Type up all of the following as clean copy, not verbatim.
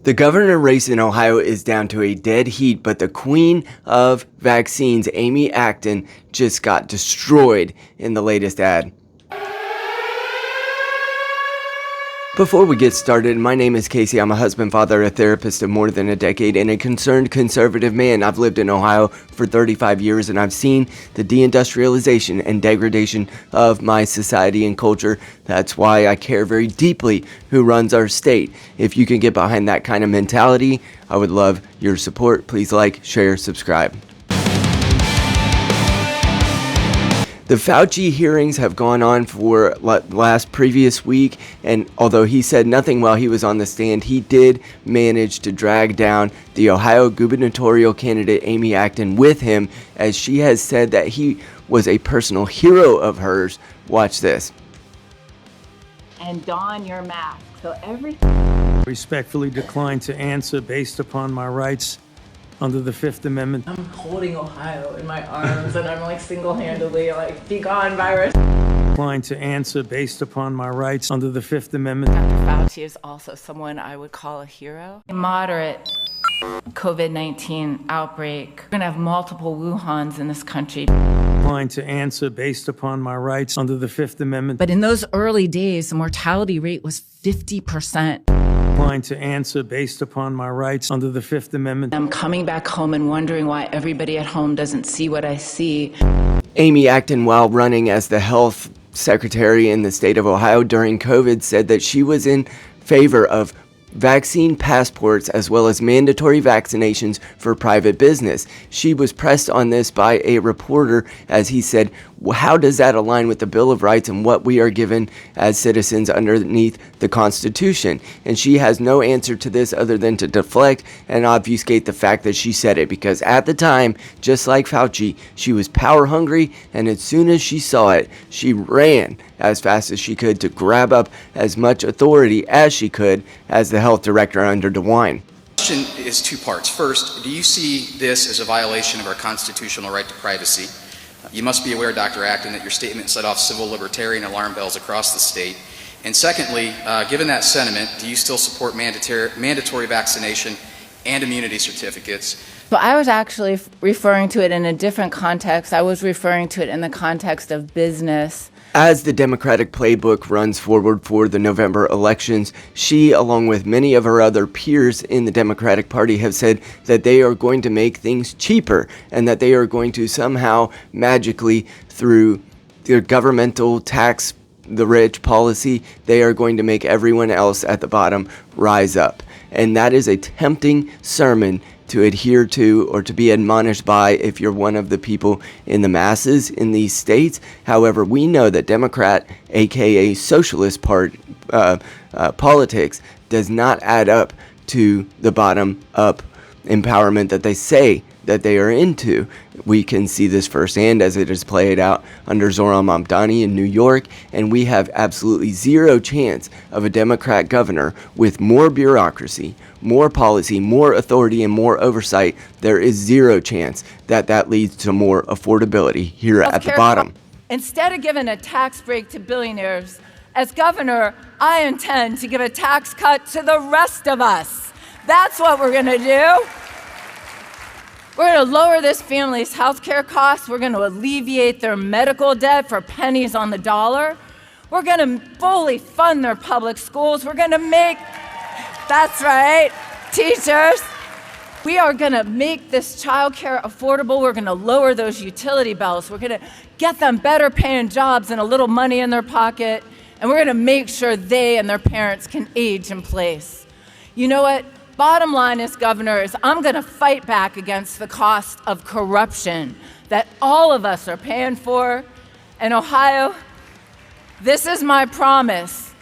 The governor race in Ohio is down to a dead heat, but the queen of vaccines, Amy Acton, just got destroyed in the latest ad. Before we get started, my name is Casey. I'm a husband, father, a therapist of more than a decade, and a concerned conservative man. I've lived in Ohio for 35 years, and I've seen the deindustrialization and degradation of my society and culture. That's why I care very deeply who runs our state. If you can get behind that kind of mentality, I would love your support. Please like, share, subscribe. The Fauci hearings have gone on for last previous week, and although he said nothing while he was on the stand, he did manage to drag down the Ohio gubernatorial candidate Amy Acton with him, as she has said that he was a personal hero of hers. Watch this. And don your mask. So Respectfully decline to answer based upon my rights under the Fifth Amendment. I'm holding Ohio in my arms and I'm like single-handedly like, be gone, virus. Decline to answer based upon my rights under the Fifth Amendment. Dr. Fauci is also someone I would call a hero. Moderate COVID-19 outbreak. We're gonna have multiple Wuhans in this country. Decline to answer based upon my rights under the Fifth Amendment. But in those early days, the mortality rate was 50%. Decline to answer based upon my rights under the Fifth Amendment. I'm coming back home and wondering why everybody at home doesn't see what I see. Amy Acton, while running as the health secretary in the state of Ohio during COVID, said that she was in favor of vaccine passports as well as mandatory vaccinations for private business. She was pressed on this by a reporter as he said, well, how does that align with the Bill of Rights and what we are given as citizens underneath the Constitution? And she has no answer to this other than to deflect and obfuscate the fact that she said it, because at the time, just like Fauci, she was power hungry, and as soon as she saw it, she ran as fast as she could to grab up as much authority as she could as the health director under DeWine. The question is two parts. First, do you see this as a violation of our constitutional right to privacy? You must be aware, Dr. Acton, that your statement set off civil libertarian alarm bells across the state. And secondly, given that sentiment, do you still support mandatory vaccination and immunity certificates? But I was actually referring to it in a different context. I was referring to it in the context of business. As the Democratic playbook runs forward for the November elections, she, along with many of her other peers in the Democratic Party, have said that they are going to make things cheaper and that they are going to somehow magically, through their governmental tax the rich policy, they are going to make everyone else at the bottom rise up. And that is a tempting sermon to adhere to or to be admonished by if you're one of the people in the masses in these states. However, we know that Democrat, aka socialist politics, does not add up to the bottom up empowerment that they say that they are into. We can see this firsthand as it is played out under Zoran Mamdani in New York, and we have absolutely zero chance of a Democrat governor with more bureaucracy, more policy, more authority, and more oversight. There is zero chance that that leads to more affordability here at the bottom. Instead of giving a tax break to billionaires, as governor, I intend to give a tax cut to the rest of us. That's what we're gonna do. We're going to lower this family's health care costs. We're going to alleviate their medical debt for pennies on the dollar. We're going to fully fund their public schools. We're going to make, that's right, teachers. We are going to make this childcare affordable. We're going to lower those utility bills. We're going to get them better paying jobs and a little money in their pocket. And we're going to make sure they and their parents can age in place. You know what? Bottom line is, Governor, is I'm going to fight back against the cost of corruption that all of us are paying for. And Ohio, this is my promise.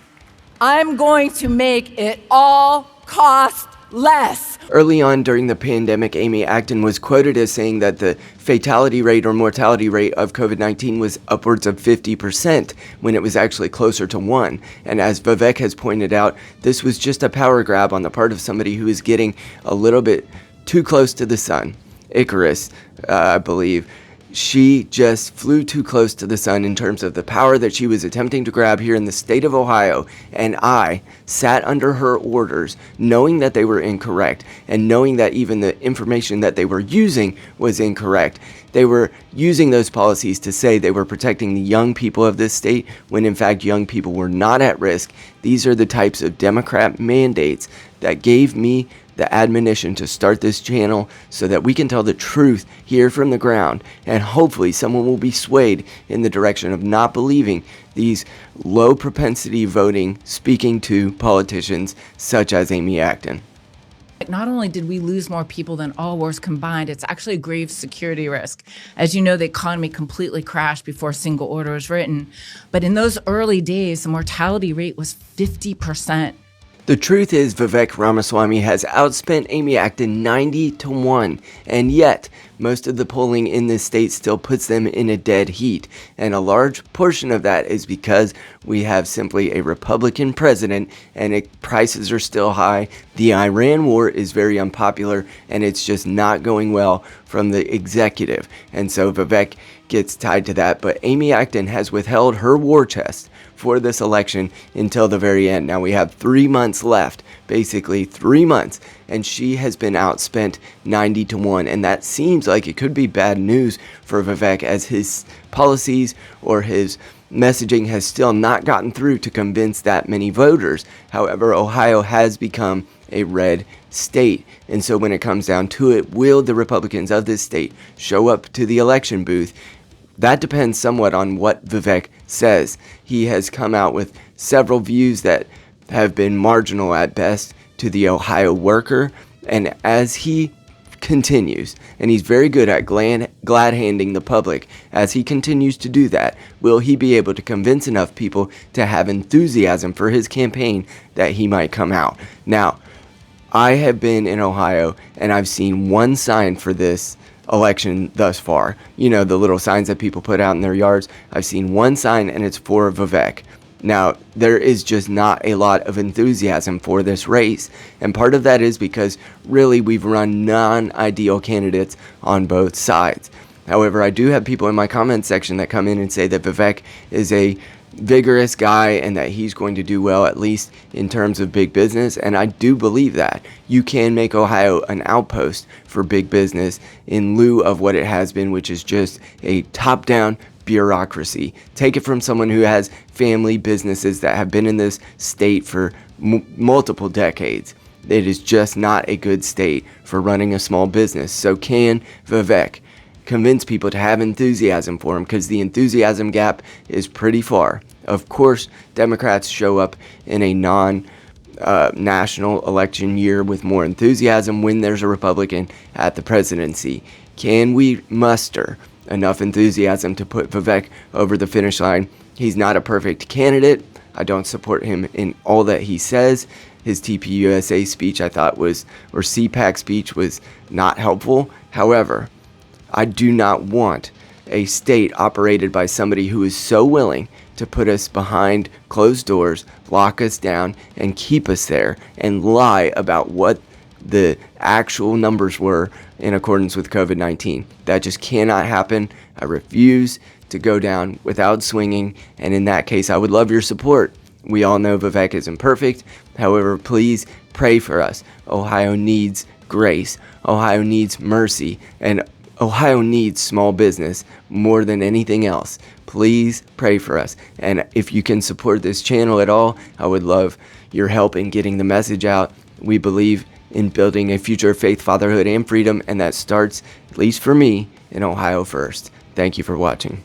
I'm going to make it all cost less. Early on during the pandemic, Amy Acton was quoted as saying that the fatality rate or mortality rate of COVID-19 was upwards of 50% when it was actually closer to 1. And as Vivek has pointed out, this was just a power grab on the part of somebody who is getting a little bit too close to the sun. Icarus, I believe. she just flew too close to the sun in terms of the power that she was attempting to grab here in the state of Ohio, and I sat under her orders knowing that they were incorrect and knowing that even the information that they were using was incorrect. They were using those policies to say they were protecting the young people of this state when in fact young people were not at risk. These are the types of Democrat mandates that gave me the admonition to start this channel so that we can tell the truth here from the ground, and hopefully someone will be swayed in the direction of not believing these low propensity voting speaking to politicians such as Amy Acton. Not only did we lose more people than all wars combined, it's actually a grave security risk. As you know, the economy completely crashed before single order was written. But in those early days, the mortality rate was 50%. The truth is Vivek Ramaswamy has outspent Amy Acton 90-1, and yet most of the polling in this state still puts them in a dead heat. And a large portion of that is because we have simply a Republican president and prices are still high. The Iran war is very unpopular and it's just not going well from the executive. And so Vivek gets tied to that. But Amy Acton has withheld her war chest for this election until the very end. Now we have 3 months left, basically 3 months, and she has been outspent 90-1, and that seems like it could be bad news for Vivek, as his policies or his messaging has still not gotten through to convince that many voters. However, Ohio has become a red state, and so when it comes down to it, will the Republicans of this state show up to the election booth? That depends somewhat on what Vivek says. He has come out with several views that have been marginal at best to the Ohio worker, and as he continues, and he's very good at glad-handing the public, as he continues to do that, will he be able to convince enough people to have enthusiasm for his campaign that he might come out? Now, I have been in Ohio, and I've seen one sign for this election thus far. You know, the little signs that people put out in their yards. I've seen one sign, and it's for Vivek. Now, there is just not a lot of enthusiasm for this race, and part of that is because really we've run non-ideal candidates on both sides. However, I do have people in my comment section that come in and say that Vivek is a vigorous guy and that he's going to do well, at least in terms of big business, and I do believe that. You can make Ohio an outpost for big business in lieu of what it has been, which is just a top-down bureaucracy. Take it from someone who has family businesses that have been in this state for multiple decades. It is just not a good state for running a small business. So can Vivek convince people to have enthusiasm for him? Because the enthusiasm gap is pretty far. Of course, Democrats show up in a national election year with more enthusiasm when there's a Republican at the presidency. Can we muster enough enthusiasm to put Vivek over the finish line? He's not a perfect candidate. I don't support him in all that he says. His TPUSA speech, I thought or CPAC speech, was not helpful. However, I do not want a state operated by somebody who is so willing to put us behind closed doors, lock us down, and keep us there, and lie about what the actual numbers were in accordance with COVID-19. That just cannot happen. I refuse to go down without swinging, and in that case, I would love your support. We all know Vivek isn't perfect. However, please pray for us. Ohio needs grace. Ohio needs mercy, and Ohio needs small business more than anything else. Please pray for us. And if you can support this channel at all, I would love your help in getting the message out. We believe in building a future of faith, fatherhood, and freedom, and that starts, at least for me, in Ohio first. Thank you for watching.